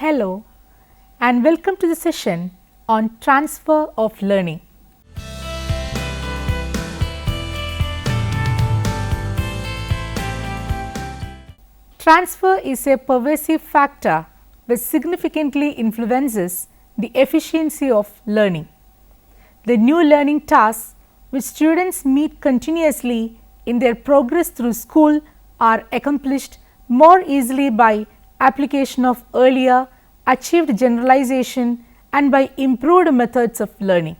Hello and welcome to the session on transfer of learning. Transfer is a pervasive factor which significantly influences the efficiency of learning. The new learning tasks which students meet continuously in their progress through school are accomplished more easily by application of earlier achieved generalization and by improved methods of learning.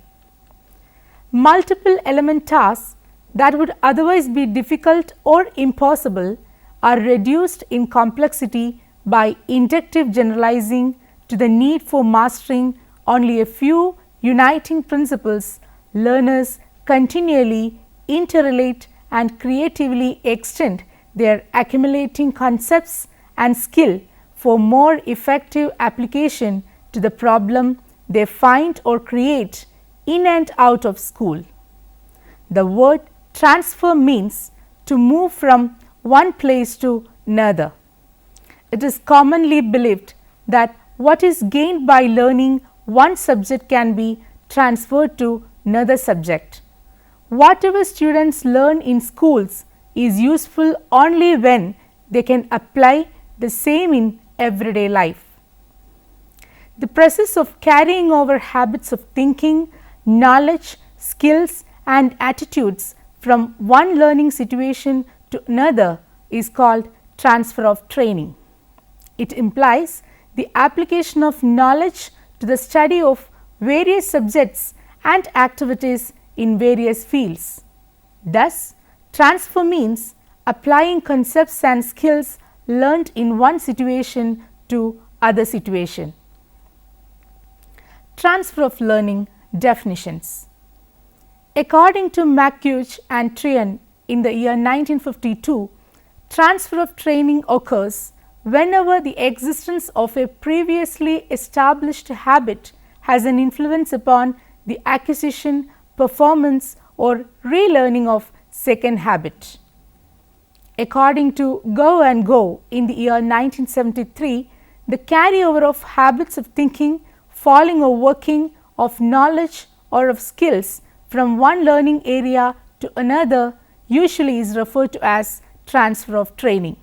Multiple element tasks that would otherwise be difficult or impossible are reduced in complexity by inductive generalizing to the need for mastering only a few uniting principles. Learners continually interrelate and creatively extend their accumulating concepts and skill for more effective application to the problem they find or create in and out of school. The word transfer means to move from one place to another. It is commonly believed that what is gained by learning one subject can be transferred to another subject. Whatever students learn in schools is useful only when they can apply the same in everyday life. The process of carrying over habits of thinking, knowledge, skills and attitudes from one learning situation to another is called transfer of training. It implies the application of knowledge to the study of various subjects and activities in various fields. Thus, transfer means applying concepts and skills learned in one situation to other situation. Transfer of learning definitions. According to McCuge and Trian in the year 1952, transfer of training occurs whenever the existence of a previously established habit has an influence upon the acquisition, performance or relearning of second habit. According to Go and Go in the year 1973, the carryover of habits of thinking, falling or working, of knowledge or of skills from one learning area to another usually is referred to as transfer of training.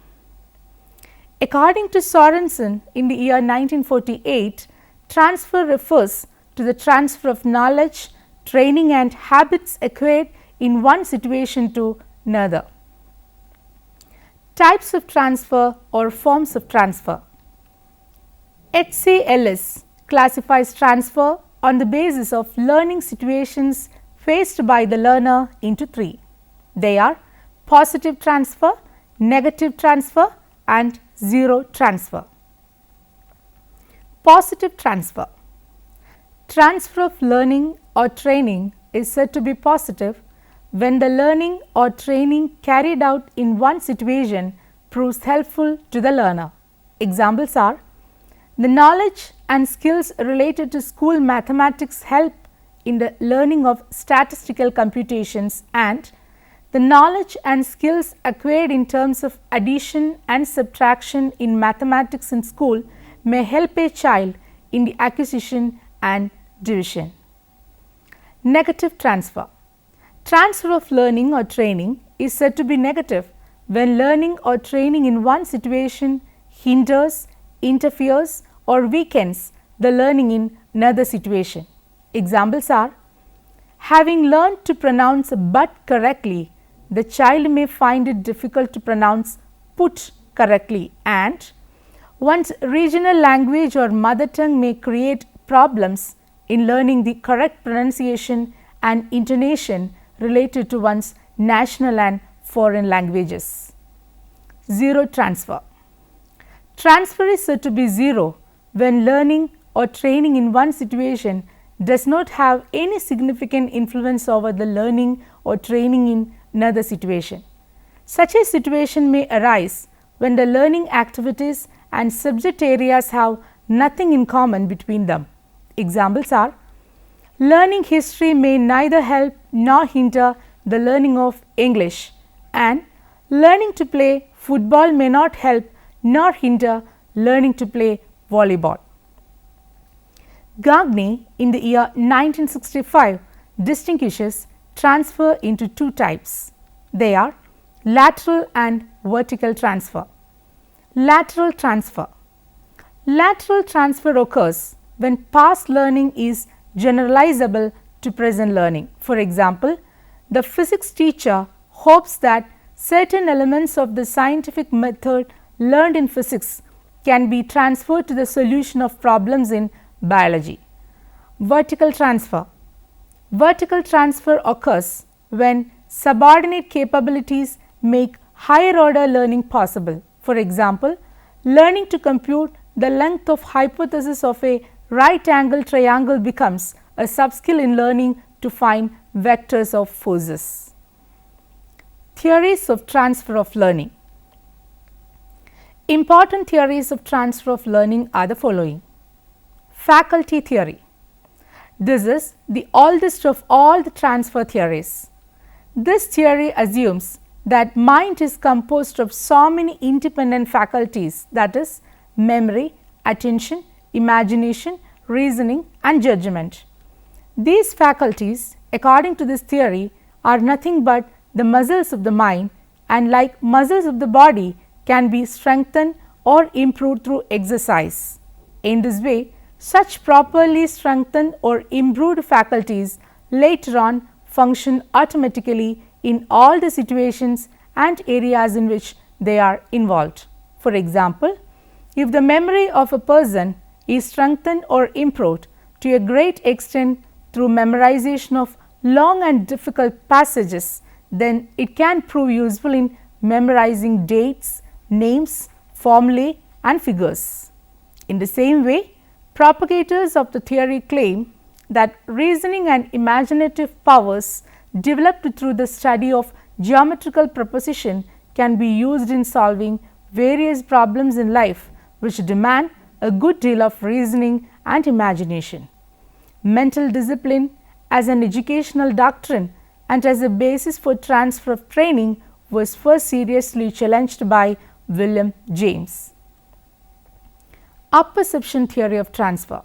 According to Sorensen in the year 1948, transfer refers to the transfer of knowledge, training and habits acquired in one situation to another. Types of transfer or forms of transfer. H.C. Ellis classifies transfer on the basis of learning situations faced by the learner into three. They are positive transfer, negative transfer and zero transfer. Positive transfer. Transfer of learning or training is said to be positive when the learning or training carried out in one situation proves helpful to the learner. Examples are: the knowledge and skills related to school mathematics help in the learning of statistical computations, and the knowledge and skills acquired in terms of addition and subtraction in mathematics in school may help a child in the acquisition and division. Negative transfer. Transfer of learning or training is said to be negative when learning or training in one situation hinders, interferes or weakens the learning in another situation. Examples are: having learned to pronounce but correctly, the child may find it difficult to pronounce put correctly, and one's regional language or mother tongue may create problems in learning the correct pronunciation and intonation related to one's national and foreign languages. Zero transfer. Transfer is said to be zero when learning or training in one situation does not have any significant influence over the learning or training in another situation. Such a situation may arise when the learning activities and subject areas have nothing in common between them. Examples are: learning history may neither help nor hinder the learning of English, and learning to play football may not help nor hinder learning to play volleyball. Gagne in the year 1965 distinguishes transfer into two types. They are lateral and vertical transfer. Lateral transfer. Lateral transfer occurs when past learning is generalizable to present learning. For example, the physics teacher hopes that certain elements of the scientific method learned in physics can be transferred to the solution of problems in biology. Vertical transfer. Vertical transfer occurs when subordinate capabilities make higher order learning possible. For example, learning to compute the length of hypothesis of a right angle triangle becomes a subskill in learning to find vectors of forces. Theories of transfer of learning. Important theories of transfer of learning are the following. Faculty theory. This is the oldest of all the transfer theories. This theory assumes that mind is composed of so many independent faculties, that is, memory, attention, imagination, reasoning and judgment. These faculties, according to this theory, are nothing but the muscles of the mind, and like muscles of the body can be strengthened or improved through exercise. In this way, such properly strengthened or improved faculties later on function automatically in all the situations and areas in which they are involved. For example, if the memory of a person is strengthened or improved to a great extent through memorization of long and difficult passages, then it can prove useful in memorizing dates, names, formulae and figures. In the same way, propagators of the theory claim that reasoning and imaginative powers developed through the study of geometrical proposition can be used in solving various problems in life which demand a good deal of reasoning and imagination. Mental discipline as an educational doctrine and as a basis for transfer of training was first seriously challenged by William James. Apperception theory of transfer.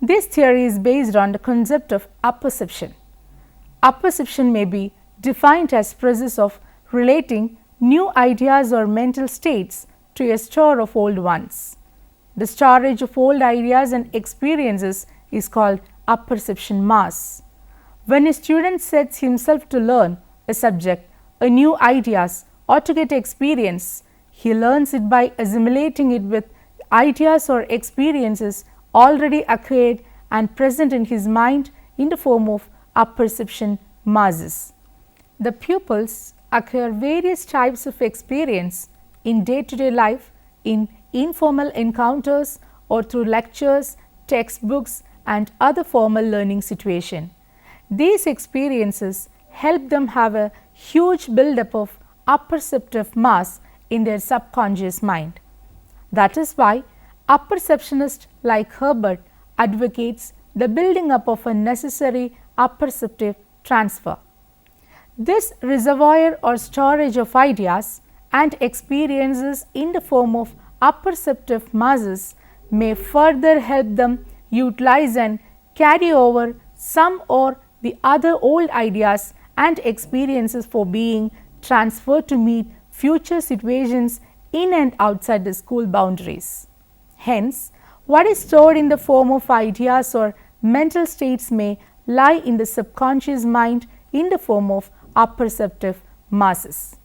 This theory is based on the concept of apperception. Apperception may be defined as process of relating new ideas or mental states to a store of old ones. The storage of old ideas and experiences is called apperception mass. When a student sets himself to learn a subject, a new ideas or to get experience, he learns it by assimilating it with ideas or experiences already acquired and present in his mind in the form of apperception masses. The pupils acquire various types of experience in day-to-day life, in informal encounters or through lectures, textbooks and other formal learning situations. These experiences help them have a huge buildup of apperceptive mass in their subconscious mind. That is why apperceptionists like Herbert advocates the building up of a necessary apperceptive transfer. This reservoir or storage of ideas and experiences in the form of apperceptive masses may further help them utilize and carry over some or the other old ideas and experiences for being transferred to meet future situations in and outside the school boundaries. Hence, what is stored in the form of ideas or mental states may lie in the subconscious mind in the form of apperceptive masses.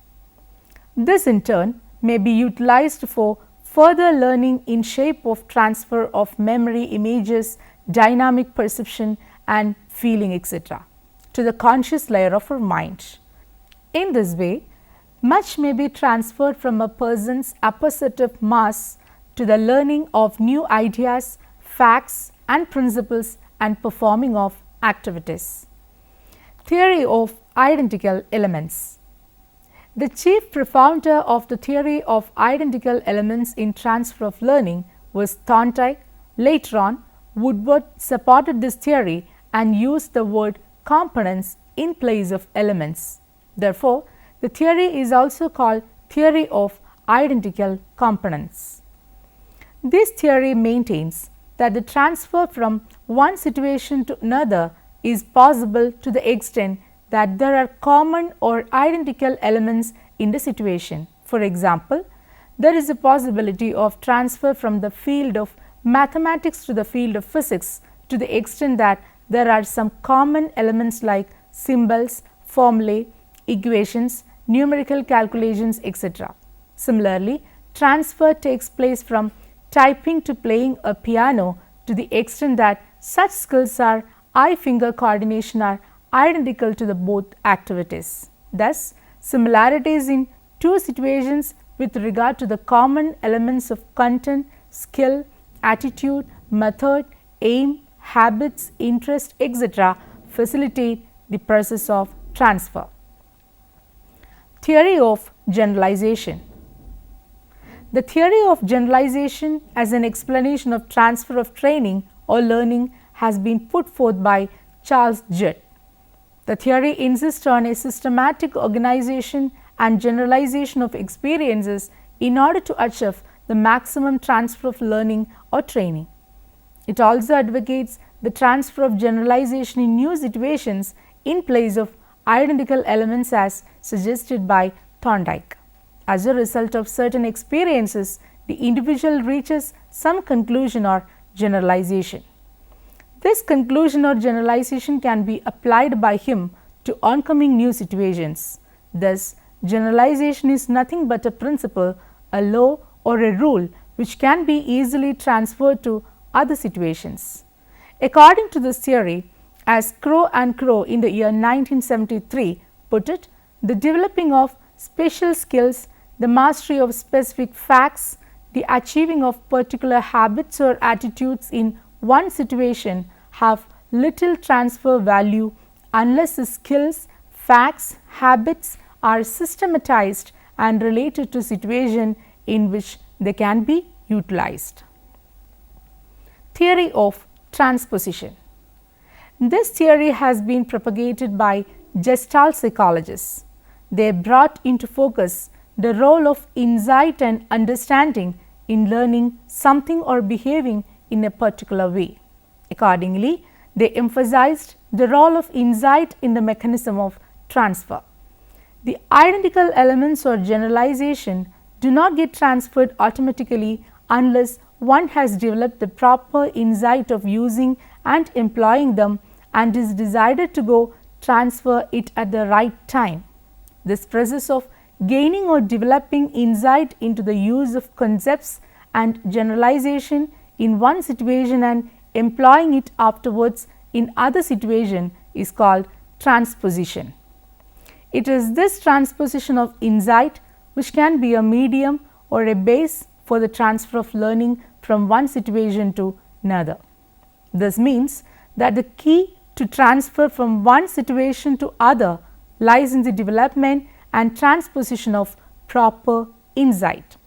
This in turn may be utilized for further learning in shape of transfer of memory, images, dynamic perception and feeling etc. to the conscious layer of our mind. In this way, much may be transferred from a person's apperceptive mass to the learning of new ideas, facts and principles and performing of activities. Theory of identical elements. The chief profounder of the theory of identical elements in transfer of learning was Thorndike. Later on, Woodward supported this theory and used the word components in place of elements. Therefore, the theory is also called theory of identical components. This theory maintains that the transfer from one situation to another is possible to the extent that there are common or identical elements in the situation. For example, there is a possibility of transfer from the field of mathematics to the field of physics to the extent that there are some common elements like symbols, formulae, equations, numerical calculations, etc. Similarly, transfer takes place from typing to playing a piano to the extent that such skills are eye-finger coordination are identical to the both activities. Thus, similarities in two situations with regard to the common elements of content, skill, attitude, method, aim, habits, interest, etc. facilitate the process of transfer. Theory of generalization. The theory of generalization as an explanation of transfer of training or learning has been put forth by Charles Judd. The theory insists on a systematic organization and generalization of experiences in order to achieve the maximum transfer of learning or training. It also advocates the transfer of generalization in new situations in place of identical elements as suggested by Thorndike. As a result of certain experiences, the individual reaches some conclusion or generalization. This conclusion or generalization can be applied by him to oncoming new situations. Thus, generalization is nothing but a principle, a law or a rule which can be easily transferred to other situations. According to this theory, as Crow and Crow in the year 1973 put it, the developing of special skills, the mastery of specific facts, the achieving of particular habits or attitudes in one situation have little transfer value unless the skills, facts, habits are systematized and related to situation in which they can be utilized. Theory of transposition. This theory has been propagated by Gestalt psychologists. They brought into focus the role of insight and understanding in learning something or behaving in a particular way. Accordingly, they emphasized the role of insight in the mechanism of transfer. The identical elements or generalization do not get transferred automatically unless one has developed the proper insight of using and employing them and is decided to go transfer it at the right time. This process of gaining or developing insight into the use of concepts and generalization in one situation and employing it afterwards in other situation is called transposition. It is this transposition of insight which can be a medium or a base for the transfer of learning from one situation to another. This means that the key to transfer from one situation to other lies in the development and transposition of proper insight.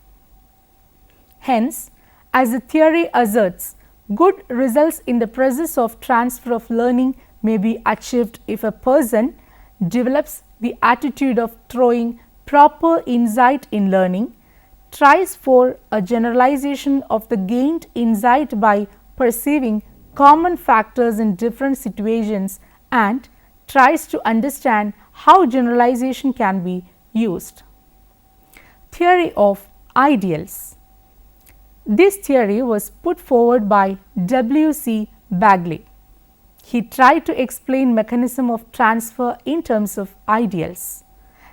Hence, as the theory asserts, good results in the process of transfer of learning may be achieved if a person develops the attitude of throwing proper insight in learning, tries for a generalization of the gained insight by perceiving common factors in different situations, and tries to understand how generalization can be used. Theory of ideals. This theory was put forward by W.C. Bagley. He tried to explain mechanism of transfer in terms of ideals.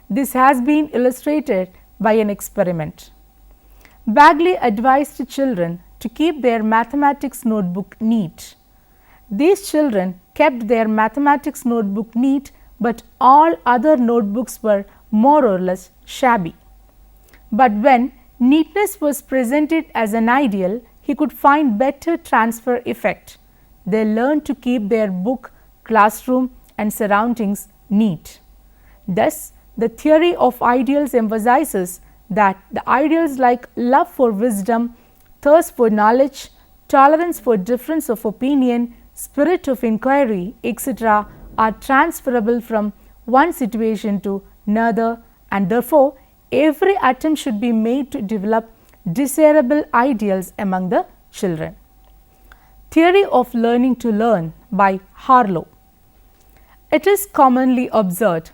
This has been illustrated by an experiment. Bagley advised children to keep their mathematics notebook neat. These children kept their mathematics notebook neat, but all other notebooks were more or less shabby. But when neatness was presented as an ideal, he could find better transfer effect. They learned to keep their book, classroom and surroundings neat. Thus, the theory of ideals emphasizes that the ideals like love for wisdom, thirst for knowledge, tolerance for difference of opinion, spirit of inquiry, etc. are transferable from one situation to another, and therefore, every attempt should be made to develop desirable ideals among the children. Theory of learning to learn by Harlow. It is commonly observed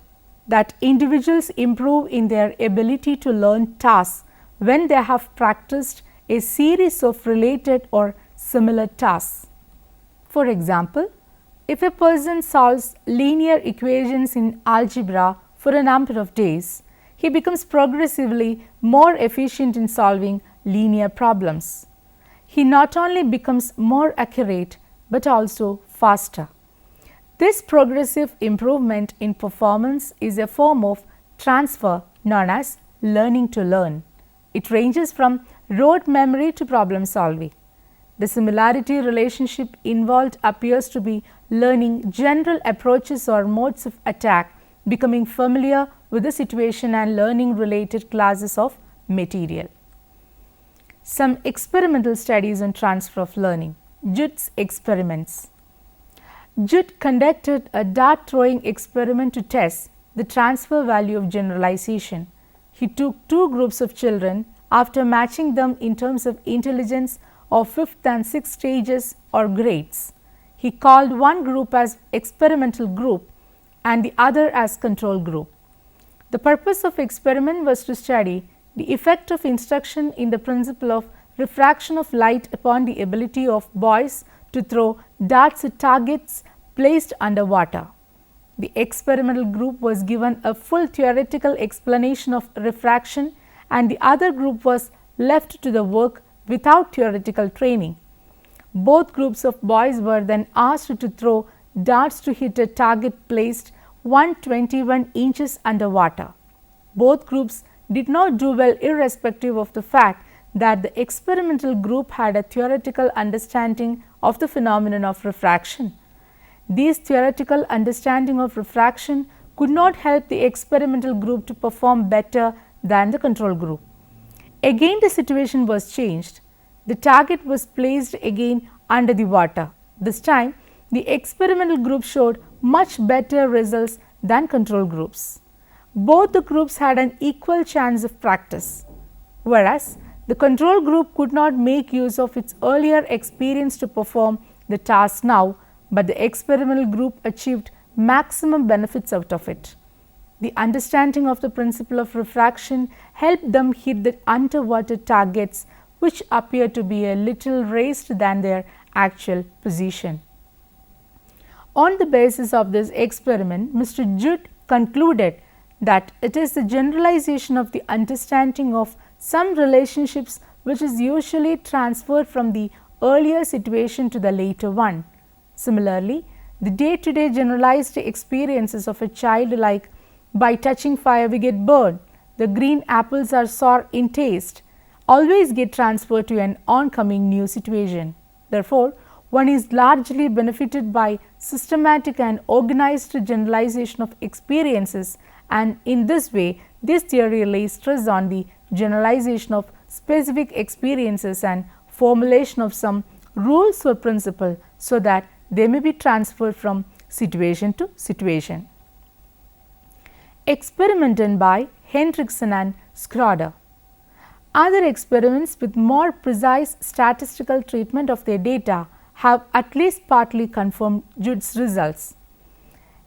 that individuals improve in their ability to learn tasks when they have practiced a series of related or similar tasks. For example, if a person solves linear equations in algebra for a number of days, he becomes progressively more efficient in solving linear problems. He not only becomes more accurate but also faster. This progressive improvement in performance is a form of transfer known as learning to learn. It ranges from rote memory to problem solving. The similarity relationship involved appears to be learning general approaches or modes of attack, becoming familiar with the situation and learning related classes of material. Some experimental studies on transfer of learning. Judd's experiments. Judd conducted a dart throwing experiment to test the transfer value of generalization. He took two groups of children after matching them in terms of intelligence of 5th and 6th stages or grades. He called one group as experimental group and the other as control group. The purpose of experiment was to study the effect of instruction in the principle of refraction of light upon the ability of boys to throw darts at targets placed under water. The experimental group was given a full theoretical explanation of refraction and the other group was left to the work without theoretical training. Both groups of boys were then asked to throw darts to hit a target placed 121 inches under water. Both groups did not do well irrespective of the fact that the experimental group had a theoretical understanding of the phenomenon of refraction. This theoretical understanding of refraction could not help the experimental group to perform better than the control group. Again the situation was changed. The target was placed again under the water. This time the experimental group showed much better results than control groups. Both the groups had an equal chance of practice, whereas the control group could not make use of its earlier experience to perform the task now, but the experimental group achieved maximum benefits out of it. The understanding of the principle of refraction helped them hit the underwater targets which appeared to be a little raised than their actual position. On the basis of this experiment, Mr. Judd concluded that it is the generalization of the understanding of some relationships which is usually transferred from the earlier situation to the later one. Similarly, the day-to-day generalized experiences of a child like by touching fire we get burned, the green apples are sour in taste, always get transferred to an oncoming new situation. Therefore, one is largely benefited by systematic and organized generalization of experiences, and in this way this theory lays stress on the generalization of specific experiences and formulation of some rules or principle so that they may be transferred from situation to situation. Experiment done by Hendrickson and Schroeder. Other experiments with more precise statistical treatment of their data have at least partly confirmed Judd's results.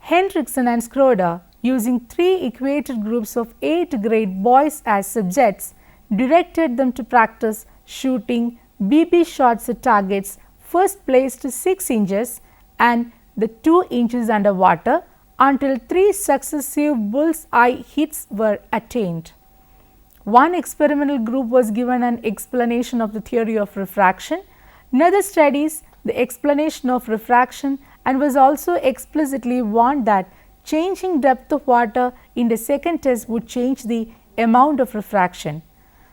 Hendrickson and Schroeder, using 3 equated groups of 8th grade boys as subjects, directed them to practice shooting BB shots at targets first placed 6 inches and the 2 inches underwater until 3 successive bull's eye hits were attained. One experimental group was given an explanation of the theory of refraction, another studies the explanation of refraction and was also explicitly warned that changing depth of water in the second test would change the amount of refraction.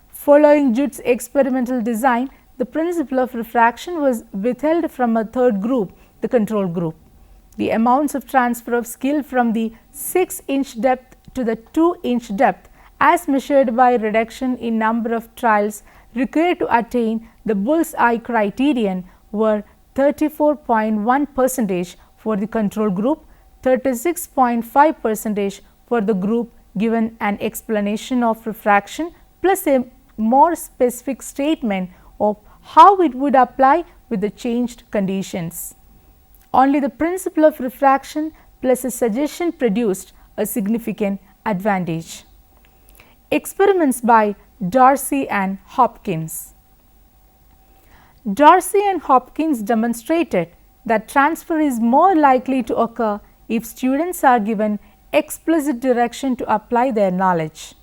Following Judd's experimental design, the principle of refraction was withheld from a third group, the control group. The amounts of transfer of skill from the 6-inch depth to the 2-inch depth as measured by reduction in number of trials required to attain the bull's eye criterion were 34.1% for the control group, 36.5% for the group given an explanation of refraction plus a more specific statement of how it would apply with the changed conditions. Only the principle of refraction plus a suggestion produced a significant advantage. Experiments by Darcy and Hopkins. Darcy and Hopkins demonstrated that transfer is more likely to occur if students are given explicit direction to apply their knowledge.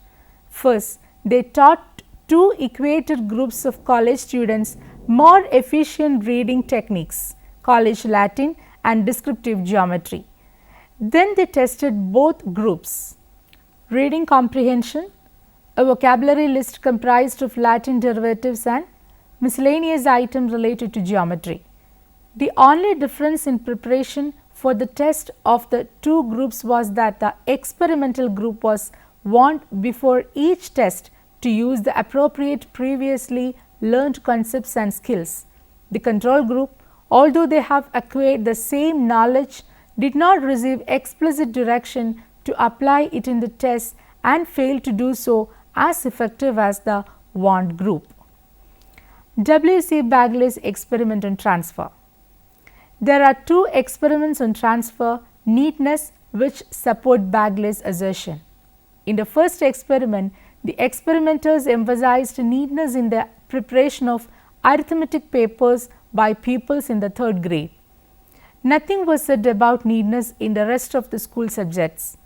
First, they taught two equated groups of college students more efficient reading techniques, college Latin and descriptive geometry. Then they tested both groups. Reading comprehension, a vocabulary list comprised of Latin derivatives and miscellaneous items related to geometry. The only difference in preparation for the test of the two groups was that the experimental group was warned before each test to use the appropriate previously learned concepts and skills. The control group, although they have acquired the same knowledge, did not receive explicit direction to apply it in the test and failed to do so as effective as the warned group. W. C. Bagley's experiment on transfer. There are two experiments on transfer neatness which support Bagley's assertion. In the first experiment, the experimenters emphasized neatness in the preparation of arithmetic papers by pupils in the third grade. Nothing was said about neatness in the rest of the school subjects.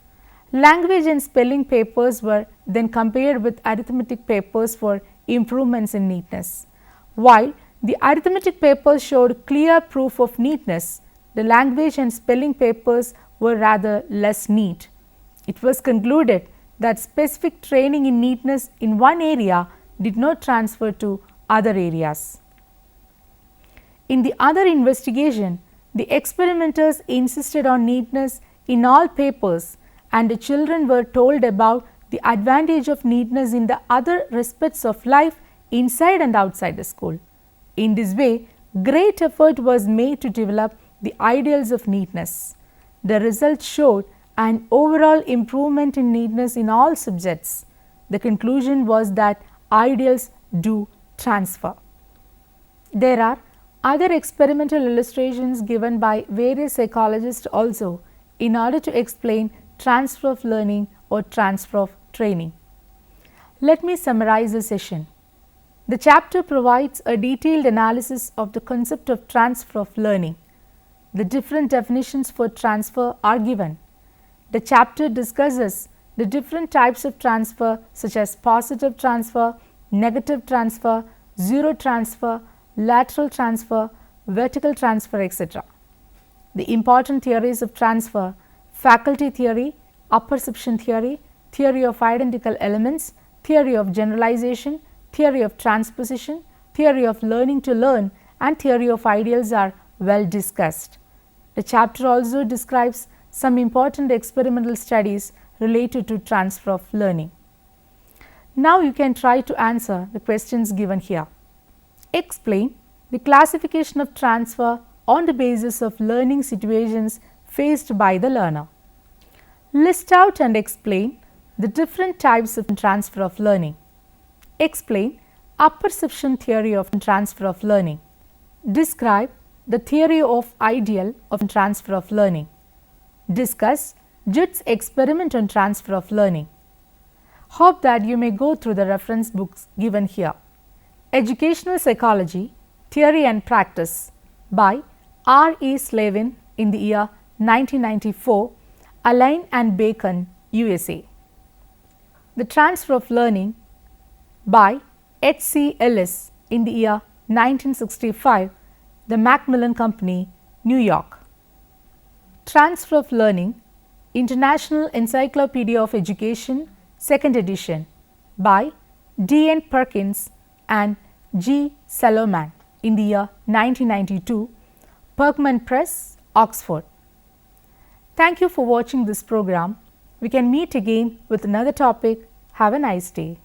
Language and spelling papers were then compared with arithmetic papers for improvements in neatness. While the arithmetic papers showed clear proof of neatness, the language and spelling papers were rather less neat. It was concluded that specific training in neatness in one area did not transfer to other areas. In the other investigation, the experimenters insisted on neatness in all papers, and the children were told about the advantage of neatness in the other aspects of life inside and outside the school. In this way, great effort was made to develop the ideals of neatness. The results showed an overall improvement in neatness in all subjects. The conclusion was that ideals do transfer. There are other experimental illustrations given by various psychologists also in order to explain transfer of learning or transfer of training. Let me summarize the session. The chapter provides a detailed analysis of the concept of transfer of learning. The different definitions for transfer are given. The chapter discusses the different types of transfer such as positive transfer, negative transfer, zero transfer, lateral transfer, vertical transfer, etc. The important theories of transfer: faculty theory, apperception theory, theory of identical elements, theory of generalization, theory of transposition, theory of learning to learn, and theory of ideals are well discussed. The chapter also describes some important experimental studies related to transfer of learning. Now you can try to answer the questions given here. Explain the classification of transfer on the basis of learning situations faced by the learner. List out and explain the different types of transfer of learning. Explain apperception theory of transfer of learning. Describe the theory of ideal of transfer of learning. Discuss Judd's experiment on transfer of learning. Hope that you may go through the reference books given here. Educational Psychology, Theory and Practice by R. E. Slavin in the year 1994, Alain and Bacon, USA. The Transfer of Learning by H. C. Ellis in the year 1965, the Macmillan Company, New York. Transfer of Learning, International Encyclopedia of Education, 2nd edition by D. N. Perkins and G. Salomon in the year 1992, Perkman Press, Oxford. Thank you for watching this program. We can meet again with another topic. Have a nice day.